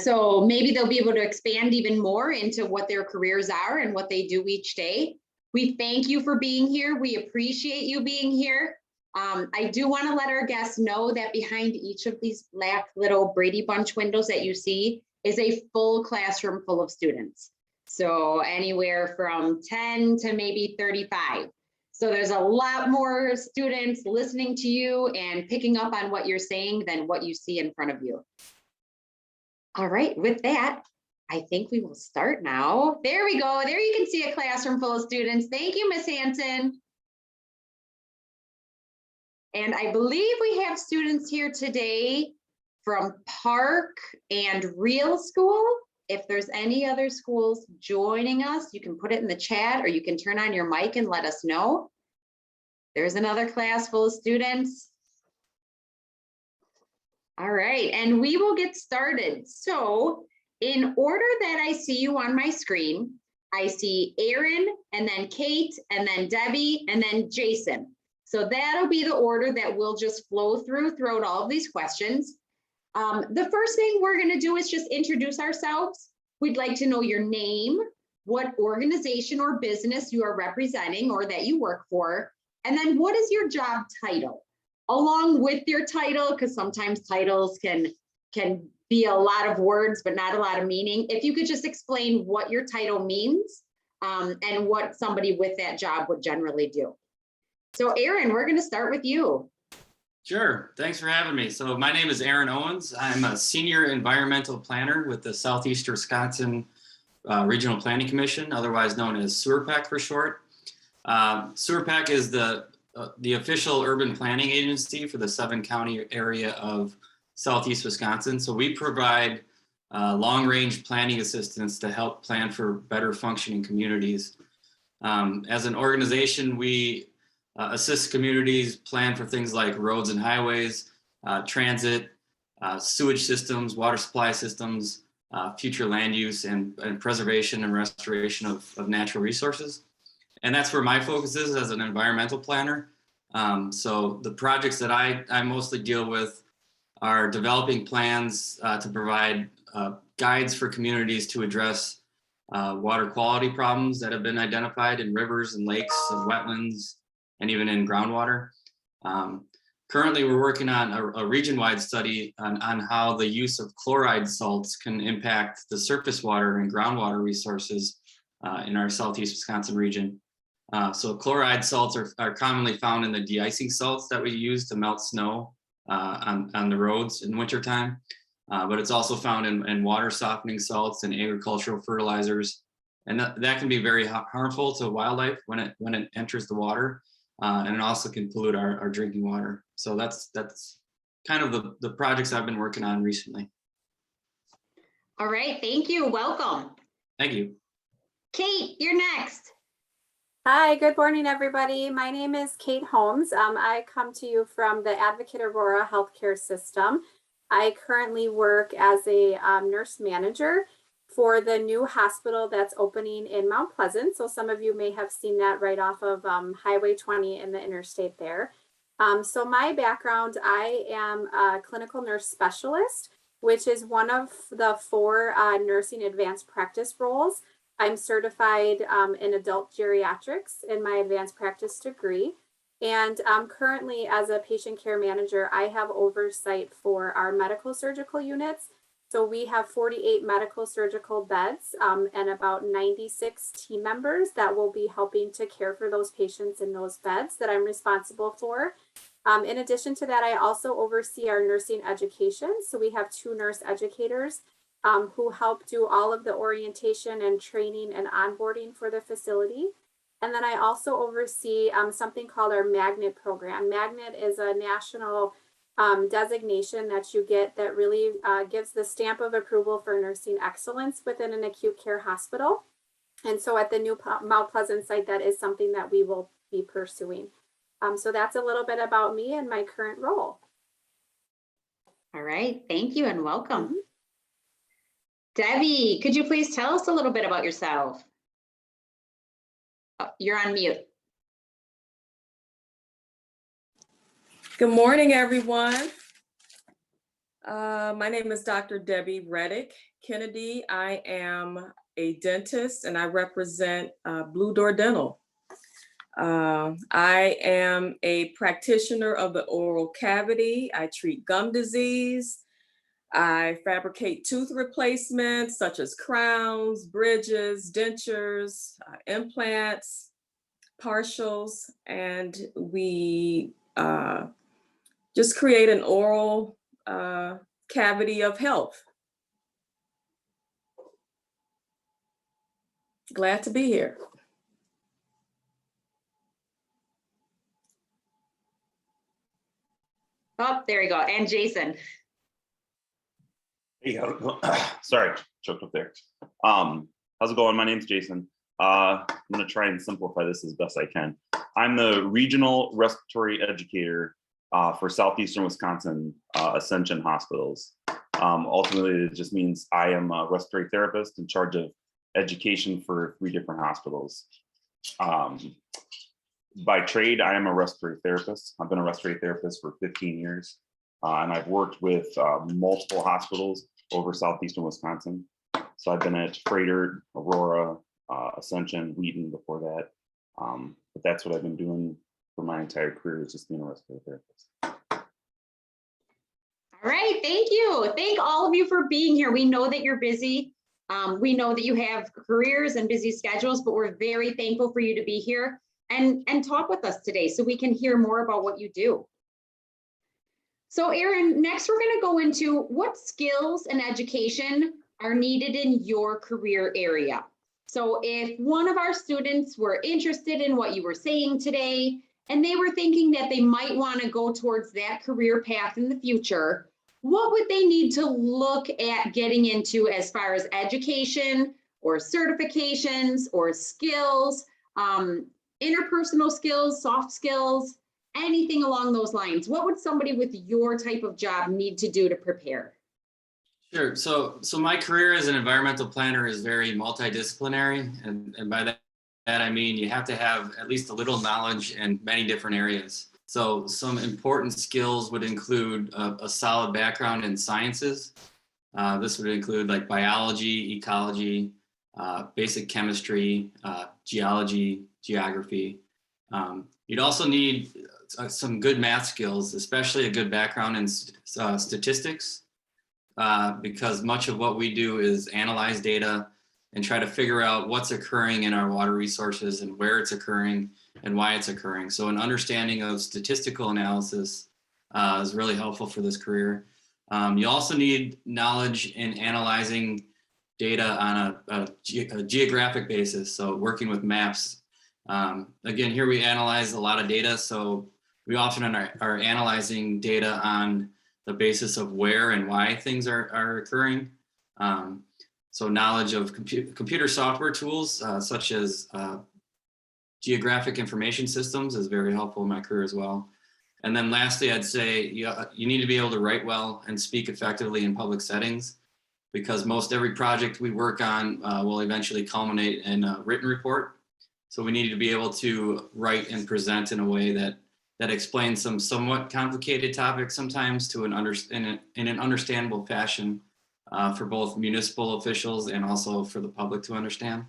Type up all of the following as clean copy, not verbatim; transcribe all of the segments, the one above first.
So maybe they'll be able to expand even more into what their careers are and what they do each day. We thank you for being here. We appreciate you being here. I do want to let our guests know that behind each of these black little Brady Bunch windows that you see is a full classroom full of students. So anywhere from 10 to maybe 35. So there's a lot more students listening to you and picking up on what you're saying than what you see in front of you. All right, with that, I think we will start now. There we go. There you can see a classroom full of students. Thank you, Miss Hanson. And I believe we have students here today from Park and Real School. If there's any other schools joining us, you can put it in the chat or you can turn on your mic and let us know. There's another class full of students. All right, and we will get started. So in order that I see you on my screen, I see Aaron and then Kate and then Debbie and then Jason. So that'll be the order that we'll just flow throughout all of these questions. The first thing we're going to do is just introduce ourselves. We'd like to know your name, what organization or business you are representing or that you work for, and then what is your job title? Along with your title, because sometimes titles can be a lot of words, but not a lot of meaning. If you could just explain what your title means and what somebody with that job would generally do. So Aaron, we're going to start with you. Sure. Thanks for having me. So my name is Aaron Owens. I'm a senior environmental planner with the Southeastern Wisconsin Regional Planning Commission, otherwise known as SYF for short. SYF is the official urban planning agency for the 7-county area of Southeast Wisconsin. So we provide long-range planning assistance to help plan for better functioning communities. As an organization, we assist communities plan for things like roads and highways, transit, sewage systems, water supply systems, future land use, and preservation and restoration of natural resources. And that's where my focus is as an environmental planner. So the projects that I mostly deal with are developing plans to provide guides for communities to address water quality problems that have been identified in rivers and lakes and wetlands, and even in groundwater. Currently, we're working on a region-wide study on how the use of chloride salts can impact the surface water and groundwater resources in our Southeast Wisconsin region. So chloride salts are commonly found in the de-icing salts that we use to melt snow on the roads in wintertime. But it's also found in water softening salts and agricultural fertilizers. And that can be very harmful to wildlife when it enters the water. And it also can pollute our drinking water. So that's kind of the projects I've been working on recently. All right, thank you. Welcome. Thank you. Kate, you're next. Hi, good morning, everybody. My name is Kate Holmes. I come to you from the Advocate Aurora Healthcare System. I currently work as a nurse manager for the new hospital that's opening in Mount Pleasant. So some of you may have seen that right off of Highway 20 in the interstate there. So my background, I am a clinical nurse specialist, which is one of the 4 nursing advanced practice roles. I'm certified in adult geriatrics in my advanced practice degree. And currently as a patient care manager, I have oversight for our medical surgical units. So we have 48 medical surgical beds and about 96 team members that will be helping to care for those patients in those beds that I'm responsible for. In addition to that, I also oversee our nursing education. So we have 2 nurse educators who help do all of the orientation and training and onboarding for the facility. And then I also oversee something called our Magnet program. Magnet is a national designation that you get that really gives the stamp of approval for nursing excellence within an acute care hospital. And so at the new Mount Pleasant site, that is something that we will be pursuing. So that's a little bit about me and my current role. All right, thank you and welcome. Debbie, could you please tell us a little bit about yourself? Oh, you're on mute. Good morning, everyone. My name is Dr. Debbie Reddick Kennedy. I am a dentist and I represent Blue Door Dental. I am a practitioner of the oral cavity. I treat gum disease. I fabricate tooth replacements such as crowns, bridges, dentures, implants, partials, and we just create an oral cavity of health. Glad to be here. Oh, there you go. And Jason. Hey, sorry, choked up there. How's it going? My name's Jason. I'm gonna try and simplify this as best I can. I'm the regional respiratory educator for Southeastern Wisconsin Ascension Hospitals. Ultimately, it just means I am a respiratory therapist in charge of education for 3 different hospitals. By trade, I am a respiratory therapist. I've been a respiratory therapist for 15 years. And I've worked with multiple hospitals over Southeastern Wisconsin. So I've been at Freighter, Aurora, Ascension, Wheaton before that. But that's what I've been doing for my entire career, is just being a respiratory therapist. All right, thank you. Thank all of you for being here. We know that you're busy. We know that you have careers and busy schedules, but we're very thankful for you to be here and talk with us today so we can hear more about what you do. So Erin, next we're going to go into what skills and education are needed in your career area. So if one of our students were interested in what you were saying today, and they were thinking that they might want to go towards that career path in the future, what would they need to look at getting into as far as education or certifications or skills, interpersonal skills, soft skills, anything along those lines? What would somebody with your type of job need to do to prepare? Sure. So my career as an environmental planner is very multidisciplinary. And by that I mean you have to have at least a little knowledge in many different areas. So some important skills would include a solid background in sciences. This would include like biology, ecology, basic chemistry, geology, geography. You'd also need some good math skills, especially a good background in statistics, because much of what we do is analyze data and try to figure out what's occurring in our water resources and where it's occurring and why it's occurring. So an understanding of statistical analysis is really helpful for this career. You also need knowledge in analyzing data on a geographic basis, so working with maps. Again, here we analyze a lot of data, so we often are analyzing data on the basis of where and why things are occurring. So knowledge of computer software tools, such as geographic information systems, is very helpful in my career as well. And then lastly, I'd say you need to be able to write well and speak effectively in public settings, because most every project we work on will eventually culminate in a written report. So we need to be able to write and present in a way that explains some somewhat complicated topics sometimes in an understandable fashion for both municipal officials and also for the public to understand.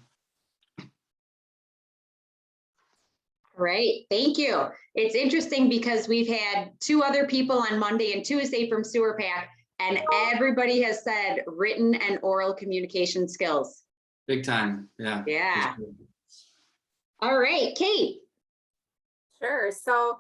Great, thank you. It's interesting because we've had 2 other people on Monday and Tuesday from SewerPAC, and everybody has said written and oral communication skills. Big time, yeah. Yeah. All right, Kate. Sure. So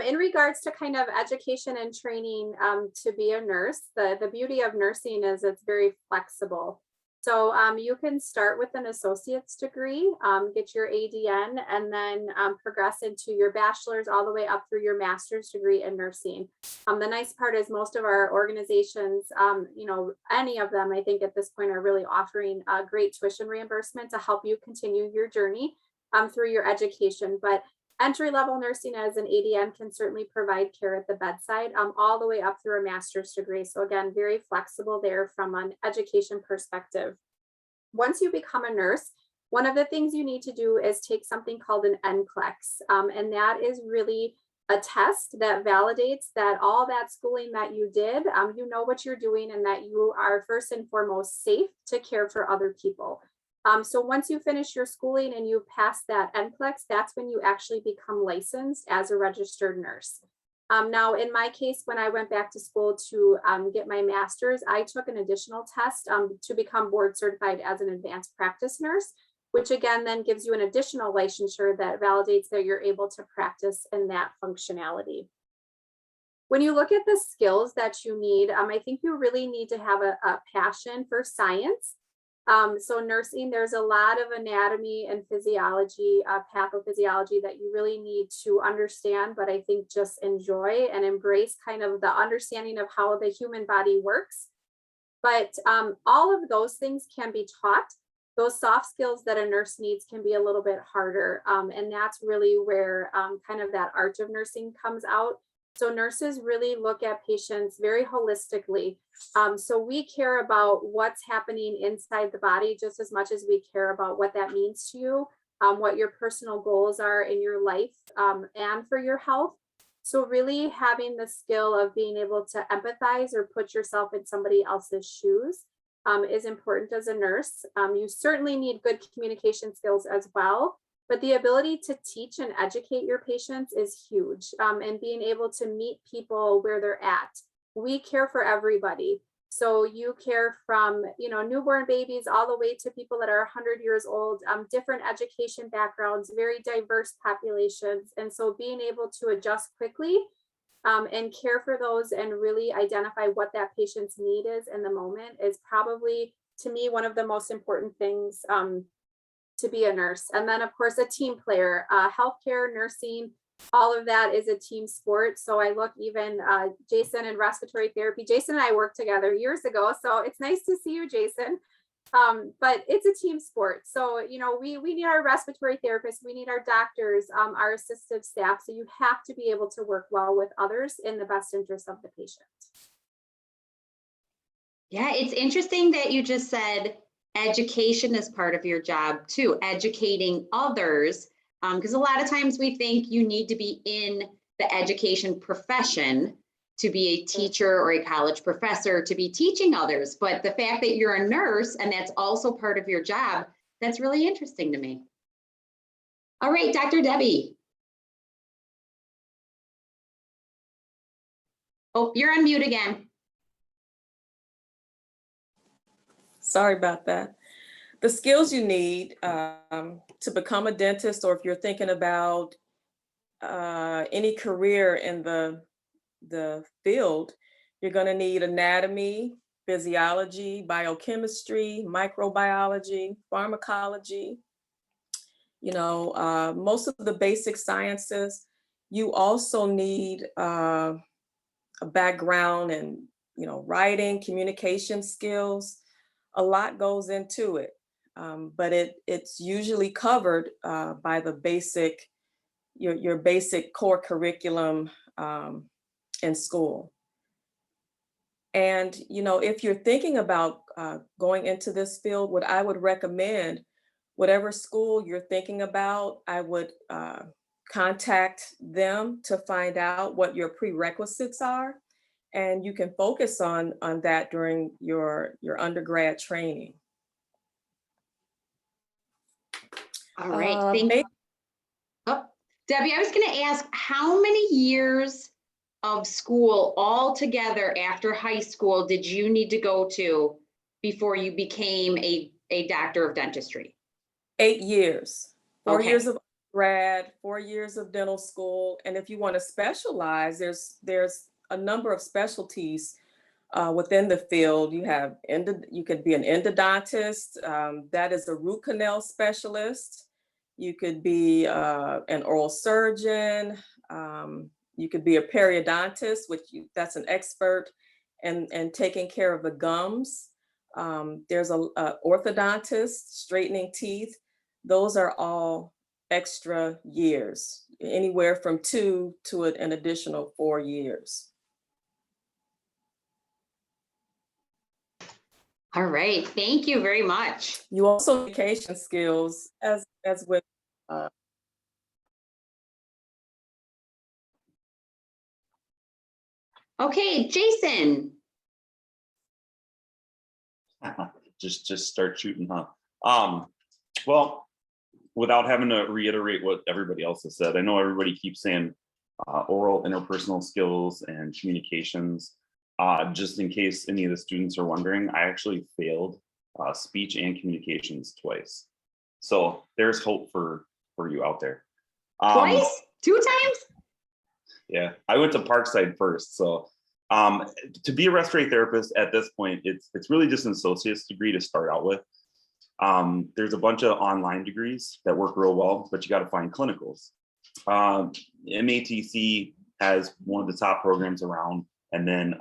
in regards to kind of education and training to be a nurse, the beauty of nursing is it's very flexible. So you can start with an associate's degree, get your ADN, and then progress into your bachelor's all the way up through your master's degree in nursing. The nice part is most of our organizations, you know, any of them, I think at this point are really offering great tuition reimbursement to help you continue your journey through your education. But entry-level nursing as an ADN can certainly provide care at the bedside all the way up through a master's degree. So again, very flexible there from an education perspective. Once you become a nurse, one of the things you need to do is take something called an Nclex, and that is really a test that validates that all that schooling that you did, you know what you're doing and that you are first and foremost safe to care for other people. So once you finish your schooling and you pass that Nclex, that's when you actually become licensed as a registered nurse. Now, in my case, when I went back to school to get my master's, I took an additional test to become board certified as an advanced practice nurse, which again then gives you an additional licensure that validates that you're able to practice in that functionality. When you look at the skills that you need, I think you really need to have a passion for science. So nursing, there's a lot of anatomy and physiology, pathophysiology that you really need to understand, but I think just enjoy and embrace kind of the understanding of how the human body works. But all of those things can be taught. Those soft skills that a nurse needs can be a little bit harder. And that's really where kind of that art of nursing comes out. So nurses really look at patients very holistically. So we care about what's happening inside the body just as much as we care about what that means to you, what your personal goals are in your life and for your health. So really having the skill of being able to empathize or put yourself in somebody else's shoes is important as a nurse. You certainly need good communication skills as well. But the ability to teach and educate your patients is huge, and being able to meet people where they're at. We care for everybody. So you care from, newborn babies all the way to people that are 100 years old, different education backgrounds, very diverse populations. And so being able to adjust quickly and care for those and really identify what that patient's need is in the moment is probably, to me, one of the most important things to be a nurse. And then of course, a team player, healthcare, nursing, all of that is a team sport. So I look even Jason in respiratory therapy. Jason and I worked together years ago. So it's nice to see you, Jason. But it's a team sport. So, we need our respiratory therapists, we need our doctors, our assistive staff. So you have to be able to work well with others in the best interest of the patient. Yeah, it's interesting that you just said education is part of your job too, educating others, because a lot of times we think you need to be in the education profession to be a teacher or a college professor to be teaching others. But the fact that you're a nurse and that's also part of your job, that's really interesting to me. All right, Dr. Debbie. Oh, you're on mute again. Sorry about that. The skills you need to become a dentist, or if you're thinking about any career in the field, you're going to need anatomy, physiology, biochemistry, microbiology, pharmacology, most of the basic sciences. You also need a background in, writing, communication skills. A lot goes into it, but it's usually covered by the basic, your basic core curriculum in school. And, if you're thinking about going into this field, what I would recommend, whatever school you're thinking about, I would contact them to find out what your prerequisites are. And you can focus on that during your undergrad training. All right, thank you. Oh, Debbie, I was going to ask, how many years of school altogether after high school did you need to go to before you became a doctor of dentistry? 8 years, 4 Okay. years of grad, 4 years of dental school. And if you want to specialize, there's a number of specialties within the field. You could be an endodontist, that is a root canal specialist. You could be an oral surgeon. You could be a periodontist, that's an expert in taking care of the gums. There's a orthodontist, straightening teeth. Those are all extra years, anywhere from 2 to an additional 4 years. All right, thank you very much. You also have communication skills as with Okay, Jason. Just start shooting, huh? Well, without having to reiterate what everybody else has said, I know everybody keeps saying oral interpersonal skills and communications. Just in case any of the students are wondering, I actually failed speech and communications twice. So there's hope for you out there. Twice? 2 times? Yeah, I went to Parkside first. So to be a respiratory therapist at this point, it's really just an associate's degree to start out with. There's a bunch of online degrees that work real well, but you got to find clinicals. MATC has one of the top programs around, and then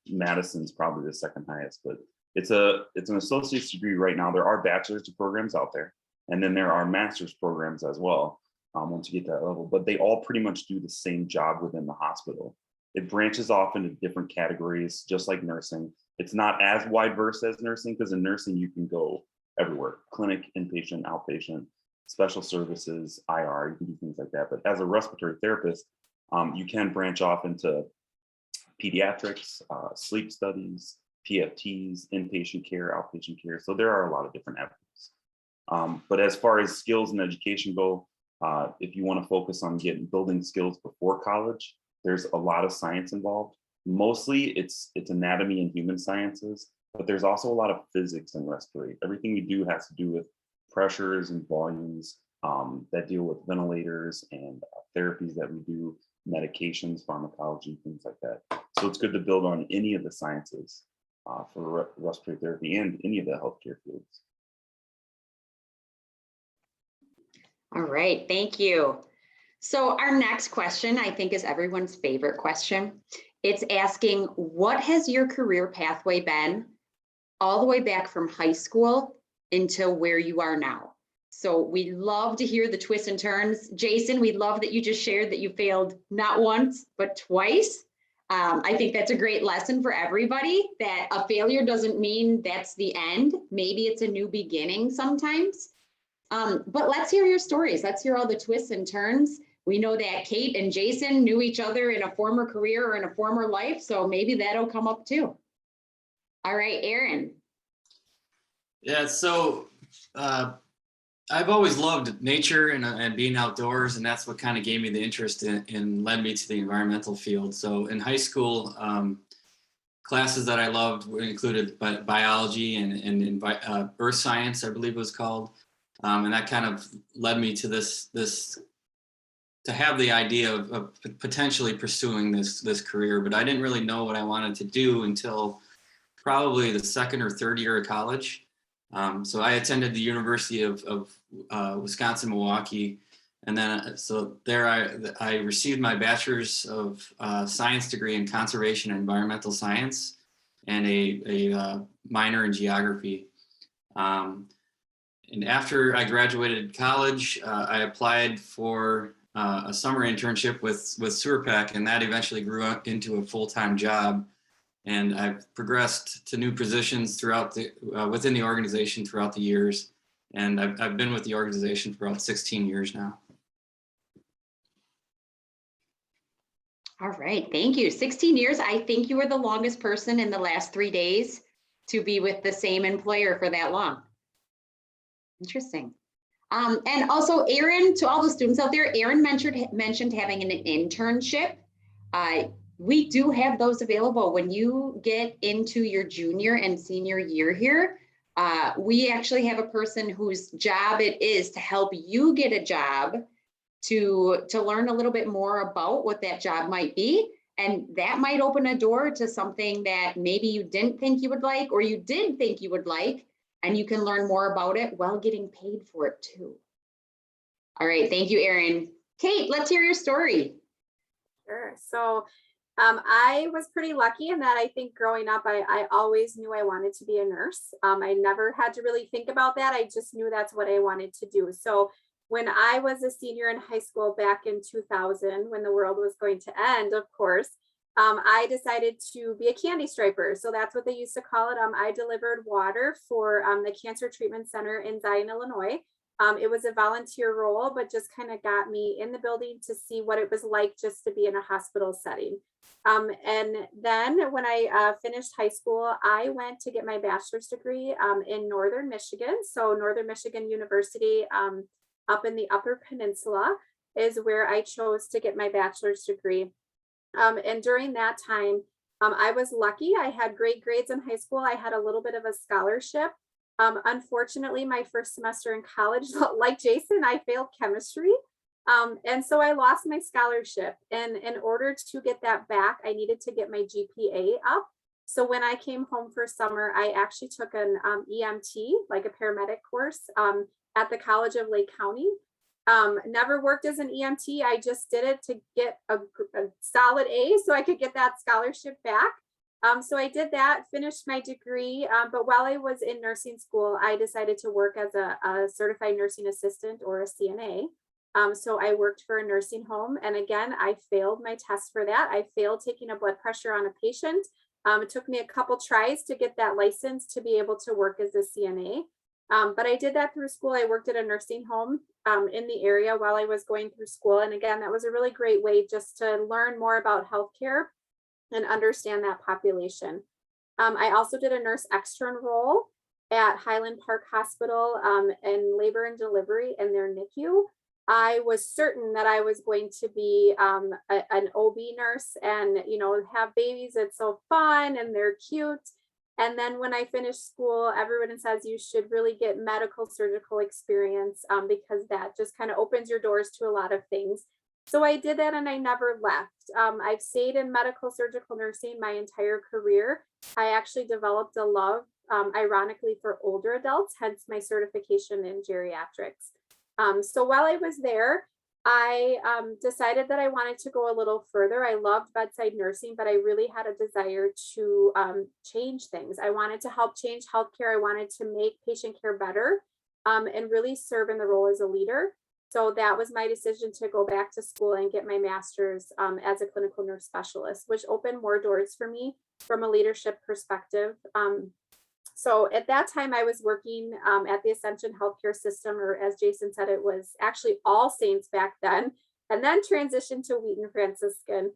Madison's probably the second highest, but it's an associate's degree right now. There are bachelor's programs out there, and then there are master's programs as well once you get to that level, but they all pretty much do the same job within the hospital. It branches off into different categories, just like nursing. It's not as wide verse as nursing, because in nursing you can go everywhere: clinic, inpatient, outpatient, special services, IR, you can do things like that. But as a respiratory therapist, you can branch off into pediatrics, sleep studies, PFTs, inpatient care, outpatient care. So there are a lot of different avenues. But as far as skills and education go, if you want to focus on building skills before college, there's a lot of science involved. Mostly it's anatomy and human sciences, but there's also a lot of physics and respiratory. Everything we do has to do with pressures and volumes that deal with ventilators and therapies that we do, medications, pharmacology, things like that. So it's good to build on any of the sciences for respiratory therapy and any of the healthcare fields. All right, thank you. So our next question, I think, is everyone's favorite question. It's asking, what has your career pathway been all the way back from high school until where you are now? So we love to hear the twists and turns. Jason, we love that you just shared that you failed not once, but twice. I think that's a great lesson for everybody, that a failure doesn't mean that's the end. Maybe it's a new beginning sometimes. But let's hear your stories. Let's hear all the twists and turns. We know that Kate and Jason knew each other in a former career or in a former life, so maybe that'll come up too. All right, Aaron. Yeah, so I've always loved nature and being outdoors, and that's what kind of gave me the interest and led me to the environmental field. So in high school, classes that I loved included biology and earth science, I believe it was called. And that kind of led me to this to have the idea of potentially pursuing this career, but I didn't really know what I wanted to do until probably the second or third year of college. So I attended the University of Wisconsin-Milwaukee, and then so there I received my bachelor's of science degree in conservation and environmental science, and a minor in geography. And after I graduated college, I applied for a summer internship with SYF, and that eventually grew up into a full-time job. And I've progressed to new positions throughout within the organization throughout the years. And I've been with the organization for about 16 years now. All right, thank you. 16 years. I think you were the longest person in the last 3 days to be with the same employer for that long. Interesting. And also, Aaron, to all the students out there, Aaron mentioned having an internship. We do have those available when you get into your junior and senior year here. We actually have a person whose job it is to help you get a job, to learn a little bit more about what that job might be. And that might open a door to something that maybe you didn't think you would like, or you did think you would like, and you can learn more about it while getting paid for it too. All right, thank you, Aaron. Kate, let's hear your story. Sure. So I was pretty lucky in that I think growing up, I always knew I wanted to be a nurse. I never had to really think about that. I just knew that's what I wanted to do. So when I was a senior in high school back in 2000, when the world was going to end, of course, I decided to be a candy striper. So that's what they used to call it. I delivered water for the Cancer Treatment Center in Zion, Illinois. It was a volunteer role, but just kind of got me in the building to see what it was like just to be in a hospital setting. And then when I finished high school, I went to get my bachelor's degree in Northern Michigan. So Northern Michigan University up in the Upper Peninsula is where I chose to get my bachelor's degree. And during that time, I was lucky. I had great grades in high school. I had a little bit of a scholarship. Unfortunately, my first semester in college, like Jason, I failed chemistry. And so I lost my scholarship. And in order to get that back, I needed to get my GPA up. So when I came home for summer, I actually took an EMT, like a paramedic course at the College of Lake County. Never worked as an EMT. I just did it to get a solid A so I could get that scholarship back. So I did that, finished my degree, but while I was in nursing school, I decided to work as a certified nursing assistant or a CNA. So I worked for a nursing home, and again, I failed my test for that. I failed taking a blood pressure on a patient. It took me a couple tries to get that license to be able to work as a CNA. But I did that through school. I worked at a nursing home in the area while I was going through school. And again, that was a really great way just to learn more about healthcare and understand that population. I also did a nurse extern role at Highland Park Hospital in labor and delivery in their NICU. I was certain that I was going to be an OB nurse and, you know, have babies. It's so fun and they're cute. And then when I finished school, everyone says you should really get medical surgical experience because that just kind of opens your doors to a lot of things. So I did that and I never left. I've stayed in medical surgical nursing my entire career. I actually developed a love, ironically, for older adults, hence my certification in geriatrics. So while I was there, I decided that I wanted to go a little further. I loved bedside nursing, but I really had a desire to change things. I wanted to help change healthcare. I wanted to make patient care better and really serve in the role as a leader. So that was my decision to go back to school and get my master's as a clinical nurse specialist, which opened more doors for me from a leadership perspective. So at that time I was working at the Ascension Healthcare System, or as Jason said, it was actually All Saints back then, and then transitioned to Wheaton Franciscan.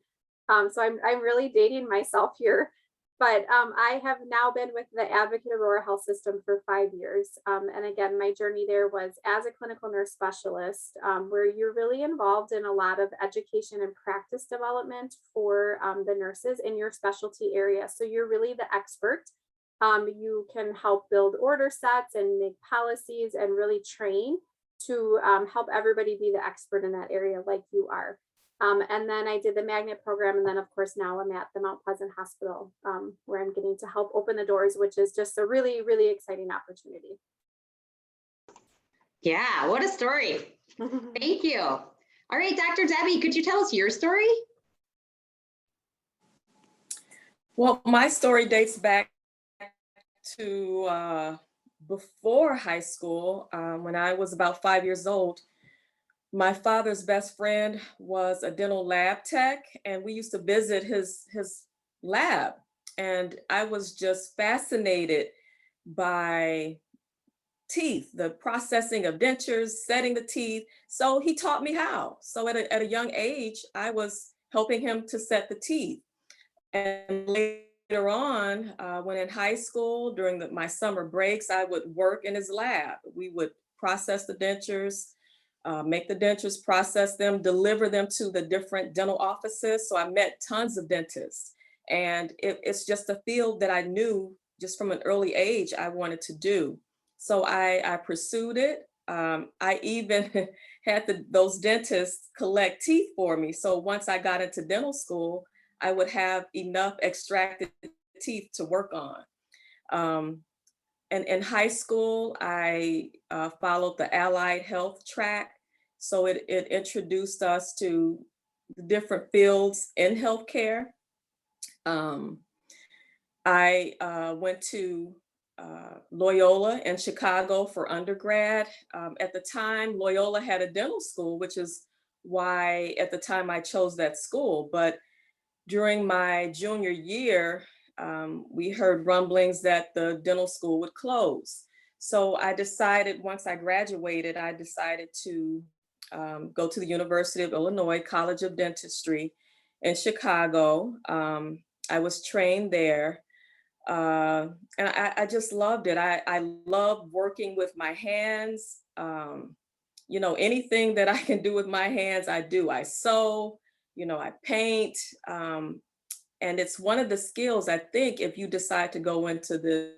So I'm really dating myself here, but I have now been with the Advocate Aurora Health System for 5 years. And again, my journey there was as a clinical nurse specialist, where you're really involved in a lot of education and practice development for the nurses in your specialty area. So you're really the expert. You can help build order sets and make policies and really train to help everybody be the expert in that area like you are. And then I did the magnet program. And then of course, now I'm at the Mount Pleasant Hospital where I'm getting to help open the doors, which is just a really, really exciting opportunity. Yeah, what a story. Thank you. All right, Dr. Debbie, could you tell us your story? Well, my story dates back to before high school. When I was about 5 years old, my father's best friend was a dental lab tech, and we used to visit his lab. And I was just fascinated by teeth, the processing of dentures, setting the teeth. So he taught me how. So at a young age, I was helping him to set the teeth. And later on, when in high school, during my summer breaks, I would work in his lab. We would process the dentures, make the dentures, process them, deliver them to the different dental offices. So I met tons of dentists. And it's just a field that I knew just from an early age I wanted to do. So I pursued it. I even had those dentists collect teeth for me. So once I got into dental school, I would have enough extracted teeth to work on. And in high school, I followed the allied health track. So it introduced us to the different fields in healthcare. I went to Loyola in Chicago for undergrad. At the time, Loyola had a dental school, which is why at the time I chose that school. But during my junior year, we heard rumblings that the dental school would close. So I decided, once I graduated, I decided to go to the University of Illinois College of Dentistry in Chicago. I was trained there. And I just loved it. I love working with my hands. You know, anything that I can do with my hands, I do. I sew, you know, I paint. And it's one of the skills, I think, if you decide to go into this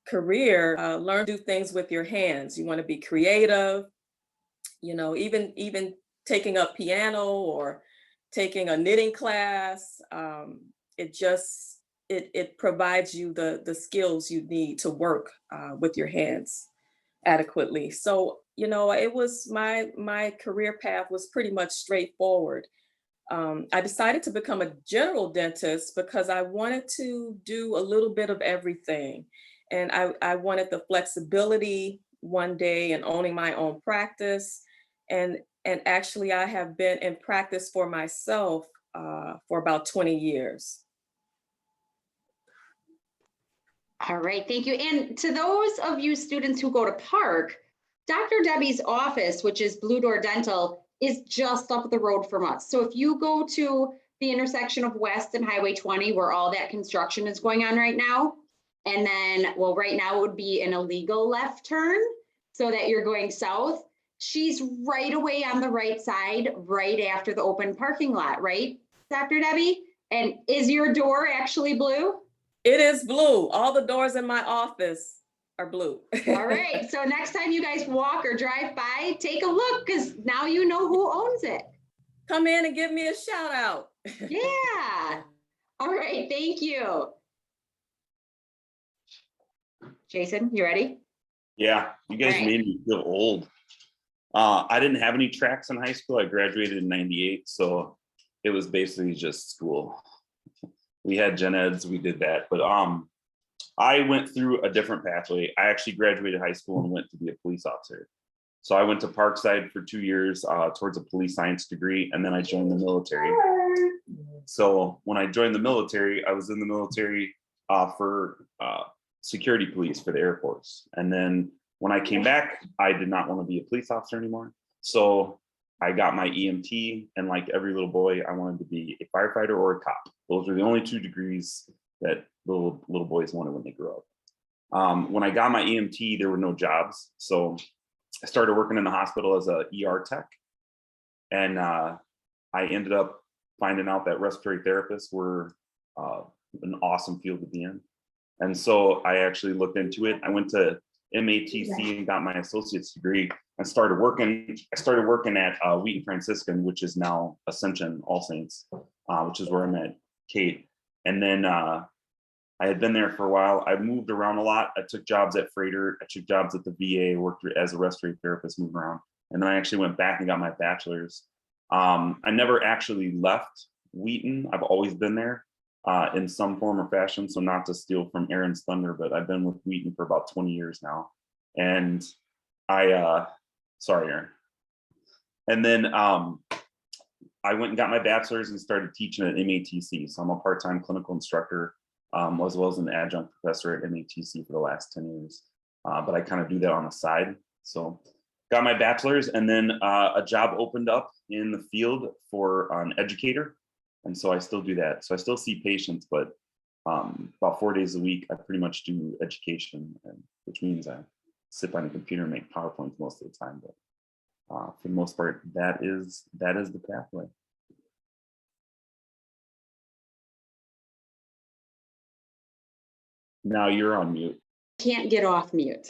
career, learn to do things with your hands. You want to be creative, you know, even taking up piano or taking a knitting class. It provides you the skills you need to work with your hands adequately. So, you know, it was my career path was pretty much straightforward. I decided to become a general dentist because I wanted to do a little bit of everything. And I wanted the flexibility one day and owning my own practice. And actually I have been in practice for myself for about 20 years. All right, thank you. And to those of you students who go to Park, Dr. Debbie's office, which is Blue Door Dental, is just up the road from us. So if you go to the intersection of West and Highway 20, where all that construction is going on right now, and then, well, right now it would be an illegal left turn so that you're going south. She's right away on the right side, right after the open parking lot, right, Dr. Debbie? And is your door actually blue? It is blue. All the doors in my office are blue. All right, so next time you guys walk or drive by, take a look, because now you know who owns it. Come in and give me a shout out. Yeah. All right, thank you. Jason, you ready? Yeah, you guys Right. made me feel old. I didn't have any tracks in high school. I graduated in '98, so it was basically just school. We had gen eds, we did that, but I went through a different pathway. I actually graduated high school and went to be a police officer. So I went to Parkside for 2 years towards a police science degree, and then I joined the military. So when I joined the military, I was in the military for security police for the Air Force. And then when I came back, I did not want to be a police officer anymore. So I got my EMT, and like every little boy, I wanted to be a firefighter or a cop. Those were the only 2 degrees that little boys wanted when they grew up. When I got my EMT, there were no jobs. So I started working in the hospital as a ER tech. And I ended up finding out that respiratory therapists were an awesome field to be in. And so I actually looked into it. I went to MATC and got my associate's degree and started working. I started working at Wheaton Franciscan, which is now Ascension All Saints, which is where I met Kate. And then I had been there for a while. I moved around a lot. I took jobs at Freighter. I took jobs at the VA, worked as a respiratory therapist, moved around. And then I actually went back and got my bachelor's. I never actually left Wheaton. I've always been there in some form or fashion. So not to steal from Aaron's thunder, but I've been with Wheaton for about 20 years now. And sorry, Aaron. And then I went and got my bachelor's and started teaching at MATC. So I'm a part-time clinical instructor, as well as an adjunct professor at MATC for the last 10 years. But I kind of do that on the side. So got my bachelor's, and then a job opened up in the field for an educator. And so I still do that. So I still see patients, but about 4 days a week, I pretty much do education, which means I sit behind a computer and make PowerPoints most of the time. But for the most part, that is the pathway. Now you're on mute. Can't get off mute.